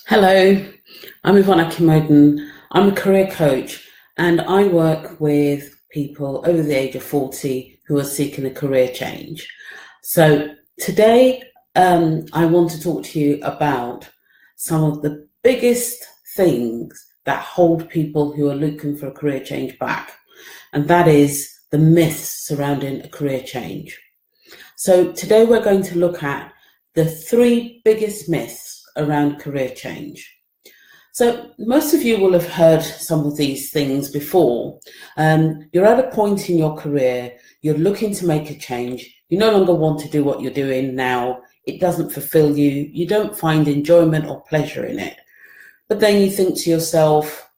Hello, I'm Yvonne Akimoden. I'm a career coach and I work with people over the age of 40 who are seeking a career change. So today I want to talk to you about some of the biggest things that hold people who are looking for a career change back, and that is the myths surrounding a career change. So today we're going to look at the three biggest myths around career change. So most of you will have heard some of these things before. You're at a point in your career, you're looking to make a change, you no longer want to do what you're doing now, it doesn't fulfill you, you don't find enjoyment or pleasure in it. But then you think to yourself,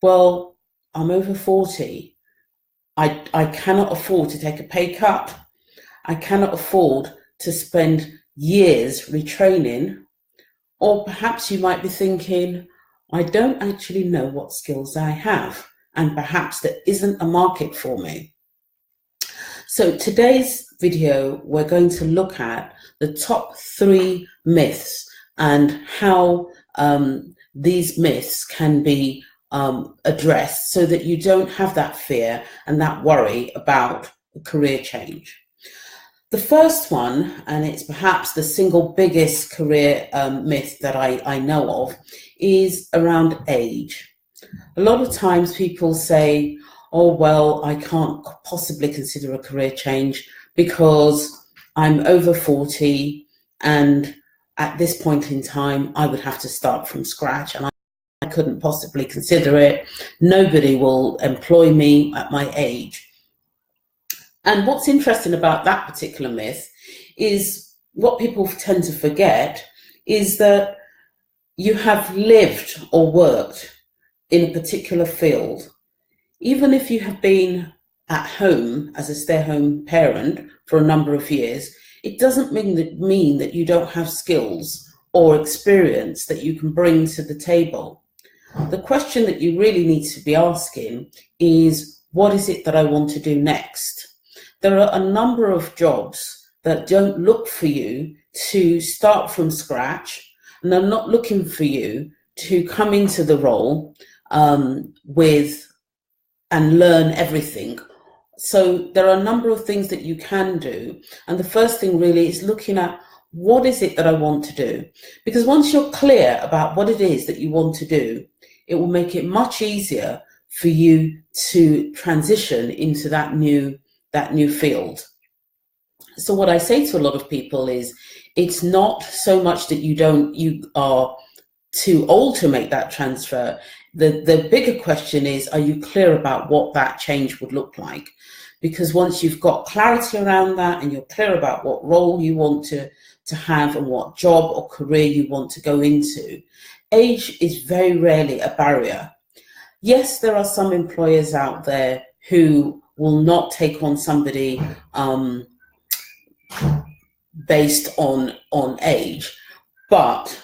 well, I'm over 40, I cannot afford to take a pay cut, I cannot afford to spend years retraining. Or perhaps you might be thinking, I don't actually know what skills I have, and perhaps there isn't a market for me. So today's video, we're going to look at the top three myths and how these myths can be addressed so that you don't have that fear and that worry about a career change. The first one, and it's perhaps the single biggest career myth that I know of, is around age. A lot of times people say, oh, well, I can't possibly consider a career change because I'm over 40 and at this point in time, I would have to start from scratch and I couldn't possibly consider it. Nobody will employ me at my age. And what's interesting about that particular myth is what people tend to forget is that you have lived or worked in a particular field. Even if you have been at home as a stay-at-home parent for a number of years, it doesn't mean that you don't have skills or experience that you can bring to the table. The question that you really need to be asking is, what is it that I want to do next? There are a number of jobs that don't look for you to start from scratch, and they're not looking for you to come into the role with and learn everything. So there are a number of things that you can do. And the first thing really is looking at, what is it that I want to do? Because once you're clear about what it is that you want to do, it will make it much easier for you to transition into that new field. So what I say to a lot of people is, it's not so much that you are too old to make that transfer. The bigger question is, are you clear about what that change would look like? Because once you've got clarity around that and you're clear about what role you want to have and what job or career you want to go into, age is very rarely a barrier. Yes, there are some employers out there who will not take on somebody based on age, but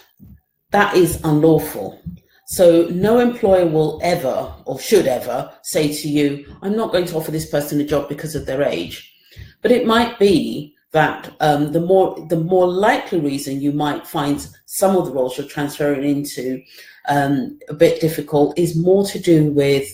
that is unlawful. So no employer will ever or should ever say to you, I'm not going to offer this person a job because of their age. But it might be that the more likely reason you might find some of the roles you're transferring into a bit difficult is more to do with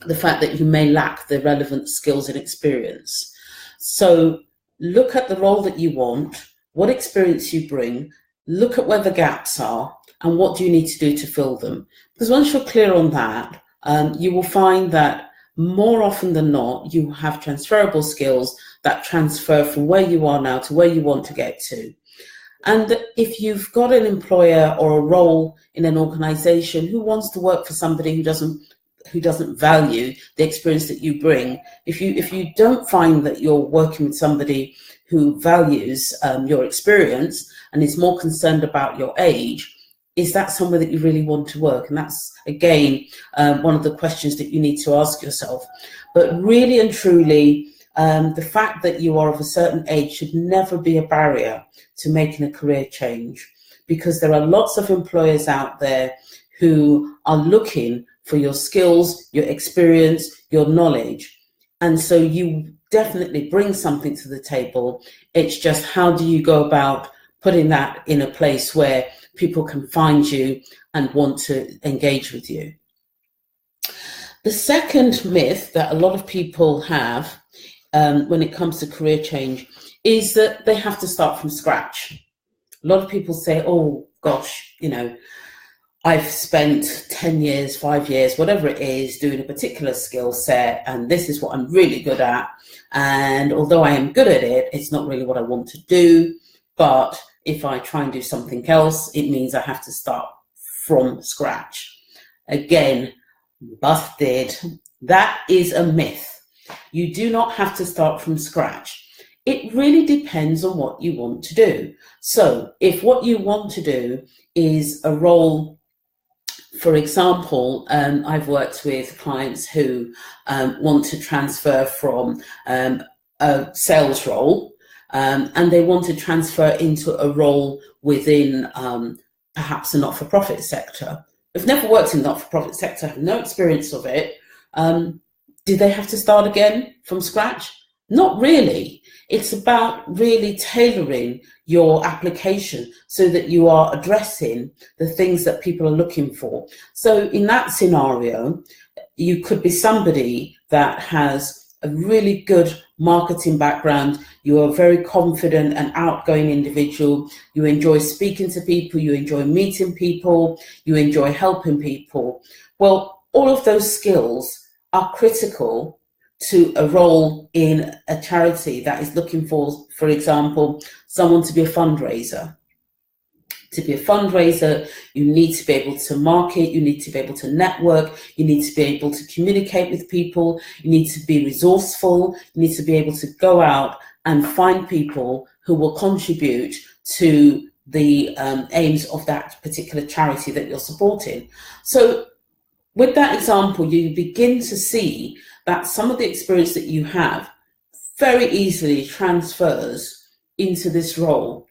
the fact that you may lack the relevant skills and experience. So look at the role that you want, what experience you bring, look at where the gaps are, and what do you need to do to fill them. Because once you're clear on that, you will find that more often than not, you have transferable skills that transfer from where you are now to where you want to get to. And if you've got an employer or a role in an organization who wants to work for somebody who doesn't value the experience that you bring, if you don't find that you're working with somebody who values your experience and is more concerned about your age, is that somewhere that you really want to work? And that's, again, one of the questions that you need to ask yourself. But really and truly, the fact that you are of a certain age should never be a barrier to making a career change, because there are lots of employers out there who are looking for your skills, your experience, your knowledge. And so you definitely bring something to the table. It's just, how do you go about putting that in a place where people can find you and want to engage with you. The second myth that a lot of people have when it comes to career change is that they have to start from scratch. A lot of people say, oh gosh, I've spent 10 years, 5 years, whatever it is, doing a particular skill set, and this is what I'm really good at. And although I am good at it, it's not really what I want to do. But if I try and do something else, it means I have to start from scratch. Again, busted. That is a myth. You do not have to start from scratch. It really depends on what you want to do. So if what you want to do is a role, for example, I've worked with clients who want to transfer from a sales role and they want to transfer into a role within perhaps a not-for-profit sector. They've never worked in the not-for-profit sector, have no experience of it. Do they have to start again from scratch? Not really. It's about really tailoring your application so that you are addressing the things that people are looking for. So in that scenario, you could be somebody that has a really good marketing background. You are a very confident and outgoing individual. You enjoy speaking to people. You enjoy meeting people. You enjoy helping people. Well, all of those skills are critical to a role in a charity that is looking for example, someone to be a fundraiser. To be a fundraiser, you need to be able to market, you need to be able to network, you need to be able to communicate with people, you need to be resourceful, you need to be able to go out and find people who will contribute to the aims of that particular charity that you're supporting. So with that example, you begin to see that some of the experience that you have very easily transfers into this role.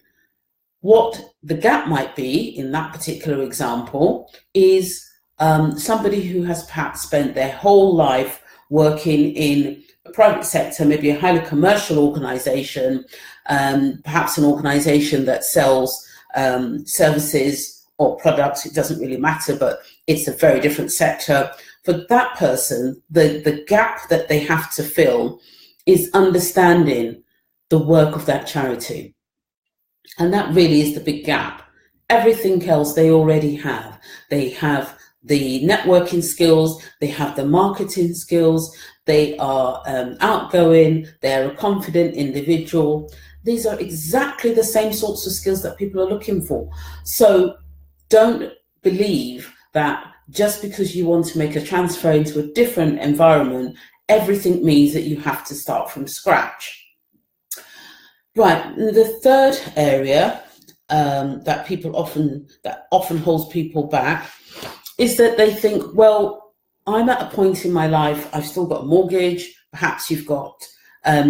What the gap might be in that particular example is somebody who has perhaps spent their whole life working in a private sector, maybe a highly commercial organization, perhaps an organization that sells services or products. It doesn't really matter, but it's a very different sector. For that person, the gap that they have to fill is understanding the work of that charity. And that really is the big gap. Everything else they already have. They have the networking skills, they have the marketing skills, they are outgoing, they're a confident individual. These are exactly the same sorts of skills that people are looking for. So don't believe that just because you want to make a transfer into a different environment, everything means that you have to start from scratch. Right, the third area that often holds people back is that they think, well, I'm at a point in my life, I've still got a mortgage, perhaps you've got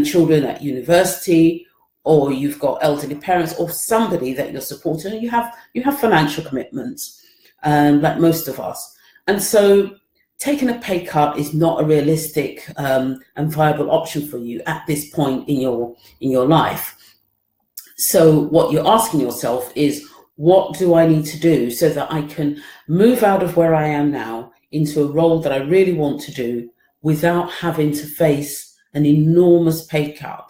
children at university, or you've got elderly parents or somebody that you're supporting, and you have financial commitments, like most of us. And so taking a pay cut is not a realistic and viable option for you at this point in your life. So what you're asking yourself is, what do I need to do so that I can move out of where I am now into a role that I really want to do without having to face an enormous pay cut?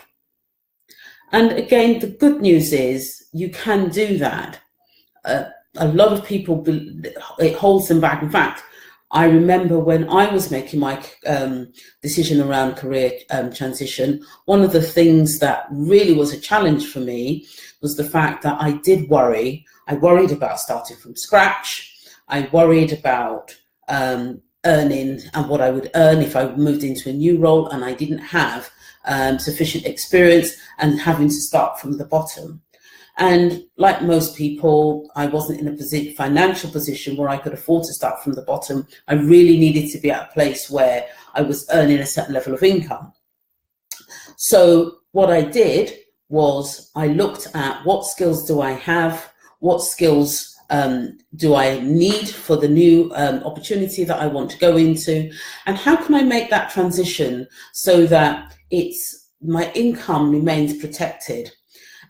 And again, the good news is you can do that. A lot of people, it holds them back. In fact, I remember when I was making my decision around career transition, one of the things that really was a challenge for me was the fact that I did worry. I worried about starting from scratch. I worried about earning and what I would earn if I moved into a new role and I didn't have sufficient experience and having to start from the bottom. And like most people, I wasn't in a financial position where I could afford to start from the bottom. I really needed to be at a place where I was earning a certain level of income. So what I did was I looked at what skills do I have, what skills do I need for the new opportunity that I want to go into, and how can I make that transition so that my income remains protected.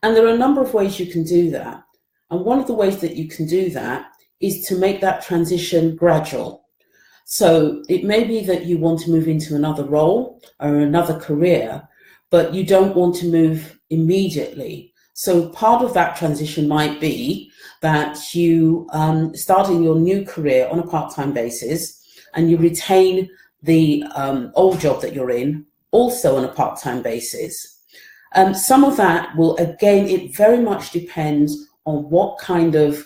And there are a number of ways you can do that. And one of the ways that you can do that is to make that transition gradual. So it may be that you want to move into another role or another career, but you don't want to move immediately. So part of that transition might be that you start in your new career on a part-time basis and you retain the old job that you're in also on a part-time basis. Some of that will, again, it very much depends on what kind of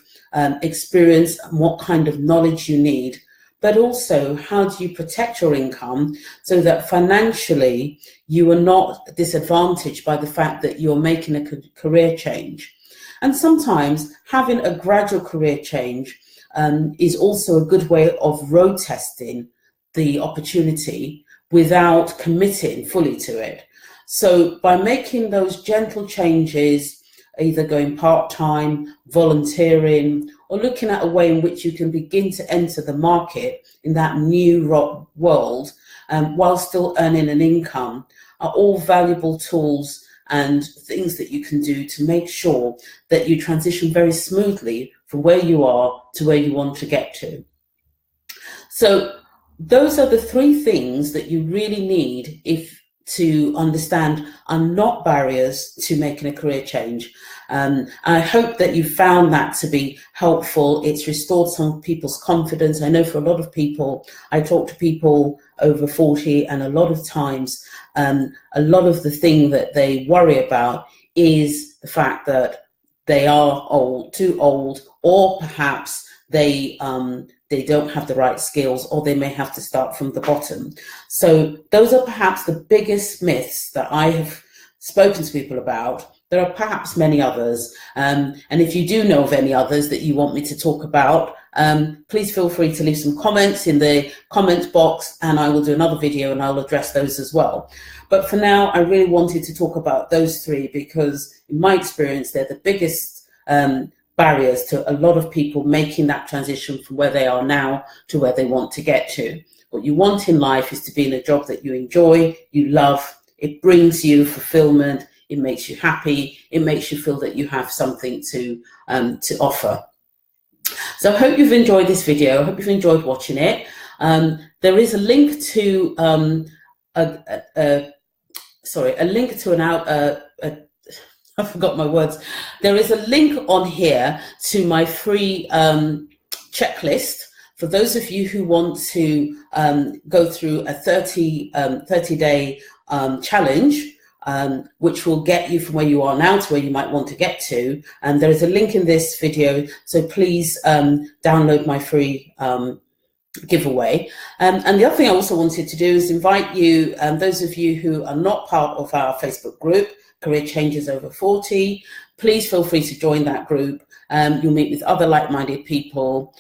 experience and what kind of knowledge you need, but also how do you protect your income so that financially you are not disadvantaged by the fact that you're making a career change. And sometimes having a gradual career change is also a good way of road testing the opportunity without committing fully to it. So by making those gentle changes, either going part-time, volunteering, or looking at a way in which you can begin to enter the market in that new world while still earning an income, are all valuable tools and things that you can do to make sure that you transition very smoothly from where you are to where you want to get to. So those are the three things that you really need to understand are not barriers to making a career change. I hope that you found that to be helpful. It's restored some people's confidence. I know for a lot of people, I talk to people over 40, and a lot of times, a lot of the thing that they worry about is the fact that they are too old, or perhaps they don't have the right skills, or they may have to start from the bottom. So those are perhaps the biggest myths that I have spoken to people about. There are perhaps many others. And if you do know of any others that you want me to talk about, please feel free to leave some comments in the comment box, and I will do another video and I'll address those as well. But for now, I really wanted to talk about those three because in my experience, they're the biggest barriers to a lot of people making that transition from where they are now to where they want to get to. What you want in life is to be in a job that you enjoy, you love, it brings you fulfillment, it makes you happy, it makes you feel that you have something to offer. So I hope you've enjoyed this video. I hope you've enjoyed watching it. There is a link to I forgot my words. There is a link on here to my free checklist for those of you who want to go through a 30-day challenge, which will get you from where you are now to where you might want to get to. And there is a link in this video, so please download my free giveaway. And the other thing I also wanted to do is invite you, those of you who are not part of our Facebook group, Career Changers Over 40, please feel free to join that group. You'll meet with other like-minded people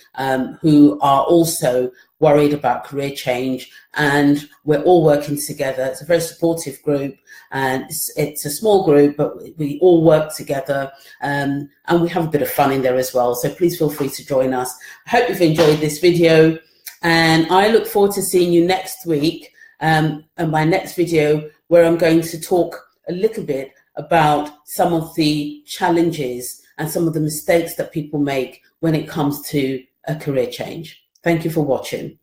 who are also worried about career change, and we're all working together. It's a very supportive group, and it's a small group, but we all work together, and we have a bit of fun in there as well. So please feel free to join us. I hope you've enjoyed this video, and I look forward to seeing you next week and my next video, where I'm going to talk a little bit about some of the challenges and some of the mistakes that people make when it comes to a career change. Thank you for watching.